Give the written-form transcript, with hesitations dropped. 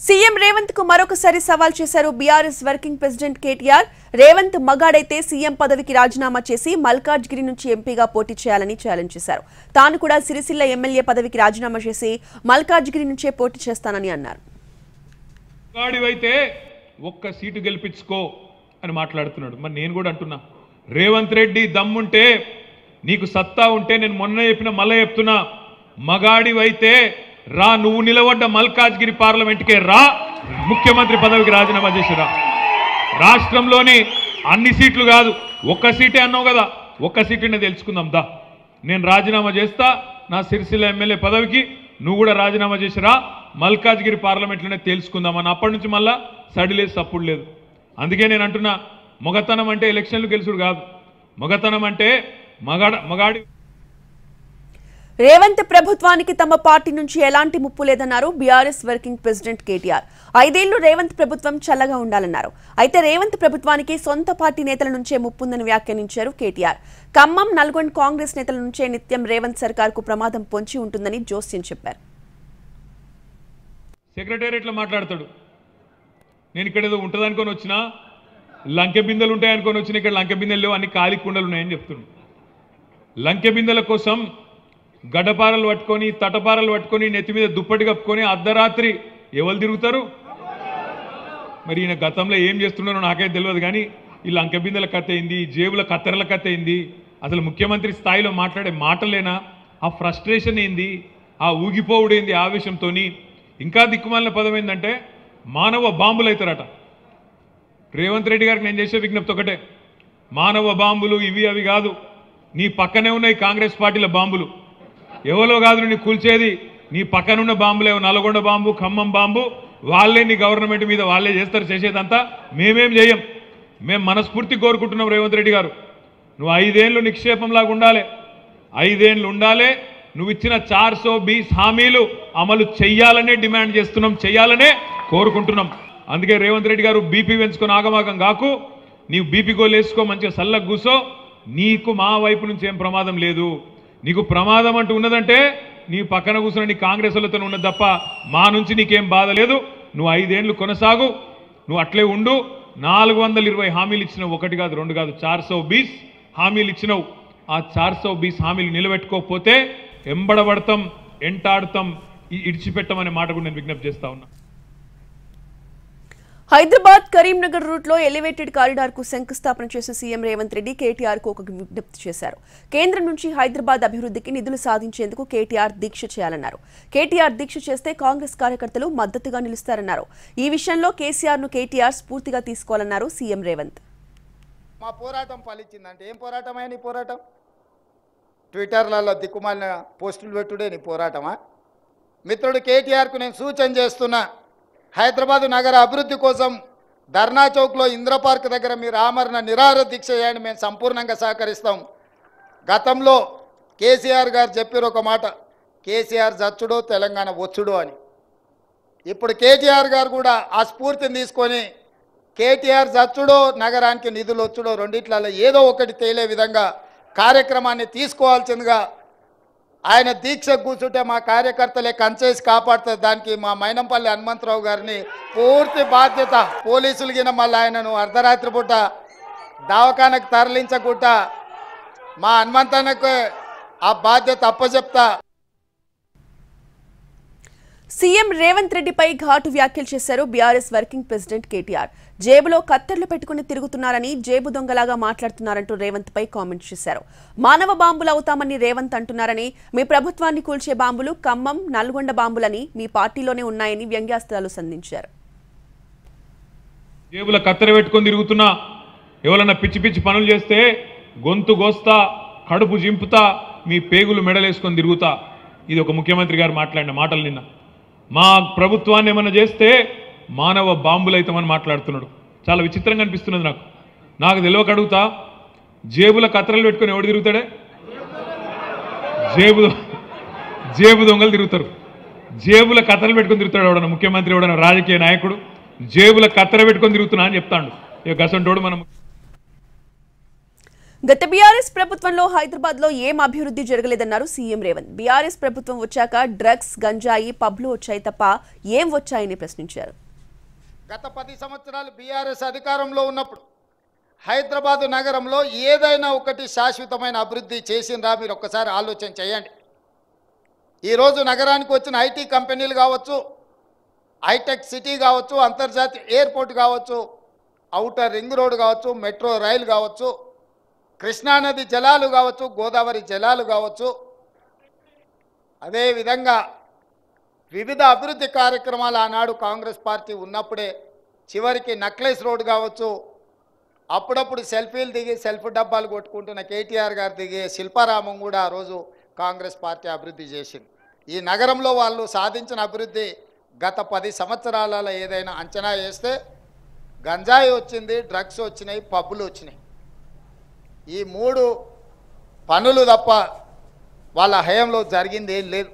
CM Revanth కు మరొకసారి సవాల్ చేశారు BRS working president KTR. Revanth మగాడైతే సీఎం పదవికి రాజీనామా చేసి మల్కాజ్గిరి నుంచి ఎంపీగా పోటీ చేయాలని ఛాలెంజ్ చేశారు. తాను కూడా సిరిసిల్ల ఎమ్మెల్యే పదవికి రాజీనామా చేసి మల్కాజ్గిరి నుంచే పోటీ చేస్తానని అన్నారు. మగాడివైతే ఒక్క సీటు గెలిపించుకో అని మాట్లాడుతున్నాడు. మరి నేను కూడా అంటున్నా, రేవంత్ రెడ్డి దమ్ముంటే నీకు సత్తా ఉంటే నేను మొన్న చెప్పిన మళ్ళీ చెప్తున్నా, మగాడివైతే రా, నువ్వు నిలబడ్డ మల్కాజ్గిరి పార్లమెంట్కే రా, ముఖ్యమంత్రి పదవికి రాజీనామా చేసిరా. రాష్ట్రంలోని అన్ని సీట్లు కాదు, ఒక్క సీటే అన్నావు కదా, ఒక్క సీటునే తెలుసుకుందాం దా. నేను రాజీనామా చేస్తా నా సిరిసిల్ల ఎమ్మెల్యే పదవికి, నువ్వు కూడా రాజీనామా చేసిరా, మల్కాజ్గిరి పార్లమెంట్లోనే తెలుసుకుందాం అని. అప్పటి నుంచి మళ్ళా సడిలేదు సప్పుడు లేదు. అందుకే నేను అంటున్నా, మగతనం అంటే ఎలక్షన్లు గెలుచుడు కాదు, మగతనం అంటే మగాడి. రేవంత్ ప్రభుత్వానికి తమ పార్టీ నుంచి ఎలాంటి ముప్పు లేదన్నారు బీఆర్ఎస్ వర్కింగ్ ప్రెసిడెంట్ కేటీఆర్. 5 ఏళ్లు రేవంత్ ప్రభుత్వం చల్లగా ఉండాలన్నారు. అయితే రేవంత్ ప్రభుత్వానికి సొంత పార్టీ నేతల నుంచే ముప్పుందని వ్యాఖ్యానించారు కేటీఆర్. ఖమ్మం, నల్గొండ కాంగ్రెస్ నేతల నుంచే నిత్యం రేవంత్ సర్కార్కు ప్రమాదం పొంచి ఉంటుందని జోస్యం చెప్పారు. సెక్రటేరియట్లో మాట్లాడతాడు, నేను ఇక్కడ ఏదో ఉంటుంది అనుకొని వచ్చినా, లంకె బిందెలు ఉంటాయనుకొని వచ్చిన, ఇక్కడ లంకె బిందెలు లేవు, అన్ని ఖాళీ కుండలు ఉన్నాయని చెప్తున్నాడు. లంకె బిందెల కోసం గడ్డపారలు పట్టుకొని, తటపారలు పట్టుకొని, నెత్తి మీద దుప్పటి కప్పుకొని అర్ధరాత్రి ఎవరు తిరుగుతారు? మరి ఈయన గతంలో ఏం చేస్తున్నారో నాకైతే తెలియదు, కానీ ఈ లంకె బిందెల కథ అయింది, జేబుల కత్తెరల కథ అయింది, అసలు ముఖ్యమంత్రి స్థాయిలో మాట్లాడే మాటలేనా, ఆ ఫ్రస్ట్రేషన్ ఏంది, ఆ ఊగిపోవుడేంది ఆవేశంతో. ఇంకా దిక్కుమాలిన పదం ఏంటంటే మానవ బాంబులు అవుతారట. రేవంత్ రెడ్డి గారికి నేను చేసే విజ్ఞప్తి ఒకటే, మానవ బాంబులు ఇవి అవి కాదు, నీ పక్కనే ఉన్నాయి కాంగ్రెస్ పార్టీల బాంబులు. ఎవరో కాదు నీ కూల్చేది, నీ పక్కనున్న బాంబులే. నల్గొండ బాంబు, ఖమ్మం బాంబు, వాళ్ళే నీ గవర్నమెంట్ మీద వాళ్ళే చేస్తారు. చేసేదంతా మేమేం చేయం. మేము మనస్ఫూర్తి కోరుకుంటున్నాం రేవంత్ రెడ్డి గారు, నువ్వు 5 ఏళ్ళు నిక్షేపంలాగా ఉండాలి, 5 ఏళ్ళు ఉండాలి. నువ్వు ఇచ్చిన 420 హామీలు అమలు చెయ్యాలనే డిమాండ్ చేస్తున్నాం, చెయ్యాలనే కోరుకుంటున్నాం. అందుకే రేవంత్ రెడ్డి గారు బీపీ పెంచుకొని ఆగమాగం కాకు, నీవు బీపీ గోలు వేసుకో, మంచిగా సల్లగా కూసో. నీకు మా వైపు నుంచి ఏం ప్రమాదం లేదు. నీకు ప్రమాదం అంటూ ఉన్నదంటే నీ పక్కన కూర్చున్న నీ కాంగ్రెస్ వాళ్ళతో ఉన్నది తప్ప మా నుంచి నీకేం బాధ లేదు. నువ్వు 5 ఏళ్ళు కొనసాగు, నువ్వు అట్లే ఉండు. 420 హామీలు ఇచ్చినావు, 1 కాదు 2 కాదు, 420 హామీలు ఇచ్చినావు. ఆ 420 హామీలు నిలబెట్టుకోకపోతే ఎంబడబడతాం, ఎంటాడతాం, ఇడిచిపెట్టమనే మాట కూడా నేను విజ్ఞప్తి చేస్తా ఉన్నా. హైదరాబాద్ కరీంనగర్ రూట్ లో ఎలివేటెడ్ కారిడార్ కు శంకుస్థాపన చేసిన సీఎం రేవంత్ రెడ్డి కేటీఆర్ కు ఒక విజ్ఞప్తి చేశారు. కేంద్రం నుంచి హైదరాబాద్ అభివృద్ధికి నిధులు సాధించేందుకు కేటీఆర్ దీక్ష చేయాలన్నారు. కేటీఆర్ దీక్ష చేస్తే కాంగ్రెస్ కార్యకర్తలు మద్దతుగా నిలుస్తారన్నారు. ఈ విషయంలో కేసీఆర్ ను కేటీఆర్ స్ఫూర్తిగా తీసుకోవాలన్నారు సీఎం రేవంత్. మా పోరాటం ఫలించిందంటే ఏం పోరాటమా? నీ పోరాటం ట్విట్టర్లలో దిక్కుమాలిన పోస్టులు పెట్టుడే నీ పోరాటమా? మిత్రుడు కేటీఆర్కు నేను సూచన చేస్తున్నా, హైదరాబాద్ నగర అభివృద్ధి కోసం ధర్నా చౌక్లో ఇంద్ర పార్క్ దగ్గర మీరు ఆమరణ నిరాహార దీక్ష చేయండి, మేము సంపూర్ణంగా సహకరిస్తాం. గతంలో కేసీఆర్ గారు చెప్పారు ఒక మాట, కేసీఆర్ జచ్చుడో తెలంగాణ వచ్చుడో అని. ఇప్పుడు కేటీఆర్ గారు కూడా ఆ స్ఫూర్తిని తీసుకొని కేటీఆర్ జచ్చుడో నగరానికి నిధులు వచ్చుడో రెండిట్లలో ఏదో ఒకటి తేలే విధంగా కార్యక్రమాన్ని తీసుకోవాల్సిందిగా ఆయన దీక్ష కూర్చుంటే మా కార్యకర్తలే కంచేసి కాపాడుతుంది. దానికి మా మైనంపల్లి హనుమంతరావు గారిని పూర్తి బాధ్యత. పోలీసులు గిన మళ్ళీ ఆయనను అర్ధరాత్రి పూట దవాఖానకు తరలించకుండా మా హనుమంతన్నకు ఆ బాధ్యత అప్పచెప్తా. సీఎం రేవంత్ రెడ్డిపై ఘాటు వ్యాఖ్యలు చేశారు బీఆర్ఎస్ వర్కింగ్ ప్రెసిడెంట్ కేటీఆర్. జేబులో కత్తెర్లు పెట్టుకుని తిరుగుతున్నారని, జేబు దొంగలాగా మాట్లాడుతున్నారంటూ రేవంత్ పై కామెంట్ చేశారు. మానవ బాంబులు అవుతామని రేవంత్ అంటున్నారని, మీ ప్రభుత్వాన్ని కూల్చే బాంబులు ఖమ్మం, నల్గొండ బాంబులని మీ పార్టీలోనే ఉన్నాయని వ్యంగ్యాస్త్రాలు సంధించారు. జేబుల కత్తెర పెట్టుకొని తిరుగుతున్నా, ఎవరన్నా పిచ్చి పిచ్చి పనులు చేస్తే గొంతు గోస్తా, కడుపు జింపుతా, మీ పేగులు మెడలేసుకొని తిరుగుతా. ఇది ఒక ముఖ్యమంత్రి గారు మాట్లాడిన మాటలు. నిన్న మా ప్రభుత్వాన్ని ఏమన్నా చేస్తే మానవ బాంబులు అవుతామని మాట్లాడుతున్నాడు. చాలా విచిత్రంగా అనిపిస్తున్నది నాకు తెలియక అడుగుతా, జేబుల కత్తెరలు పెట్టుకొని ఎవడు తిరుగుతాడే? జేబు దొంగలు తిరుగుతారు. జేబుల కత్తెరలు పెట్టుకొని తిరుగుతాడు ఎవడన్నా ముఖ్యమంత్రి, ఎవడన్నా రాజకీయ నాయకుడు జేబుల కత్తెర పెట్టుకొని తిరుగుతున్నా అని చెప్తాడు. ఇక గసంటోడు మనం గత బీఆర్ఎస్ ప్రభుత్వంలో హైదరాబాద్ లో ఏం అభివృద్ధి జరగలేదన్నారు సీఎం రేవంత్. బీఆర్ఎస్ ప్రభుత్వం వచ్చాక డ్రగ్స్, గంజాయి, పబ్లు వచ్చాయి తప్ప ఏం వచ్చాయని ప్రశ్నించారు. గత 10 సంవత్సరాలు బీఆర్ఎస్ అధికారంలో ఉన్నప్పుడు హైదరాబాదు నగరంలో ఏదైనా ఒకటి శాశ్వతమైన అభివృద్ధి చేసిండ్రా మీరు ఒక్కసారి ఆలోచన చేయండి. ఈరోజు నగరానికి వచ్చిన ఐటీ కంపెనీలు కావచ్చు, హైటెక్ సిటీ కావచ్చు, అంతర్జాతీయ ఎయిర్పోర్ట్ కావచ్చు, ఔటర్ రింగ్ రోడ్ కావచ్చు, మెట్రో రైలు కావచ్చు, కృష్ణానది జలాలు కావచ్చు, గోదావరి జలాలు కావచ్చు, అదేవిధంగా వివిధ అభివృద్ధి కార్యక్రమాలు ఆనాడు కాంగ్రెస్ పార్టీ ఉన్నప్పుడే, చివరికి నక్లెస్ రోడ్ కావచ్చు, అప్పుడప్పుడు సెల్ఫీలు దిగి సెల్ఫ్ డబ్బాలు కొట్టుకుంటున్న కేటీఆర్ గారు దిగి శిల్పారామం కూడా ఆ రోజు కాంగ్రెస్ పార్టీ అభివృద్ధి చేసింది. ఈ నగరంలో వాళ్ళు సాధించిన అభివృద్ధి గత 10 సంవత్సరాలలో ఏదైనా అంచనా వేస్తే గంజాయి వచ్చింది, డ్రగ్స్ వచ్చినాయి, పబ్బులు వచ్చినాయి. ఈ 3 పనులు తప్ప వాళ్ళ హయాంలో జరిగింది ఏం లేదు.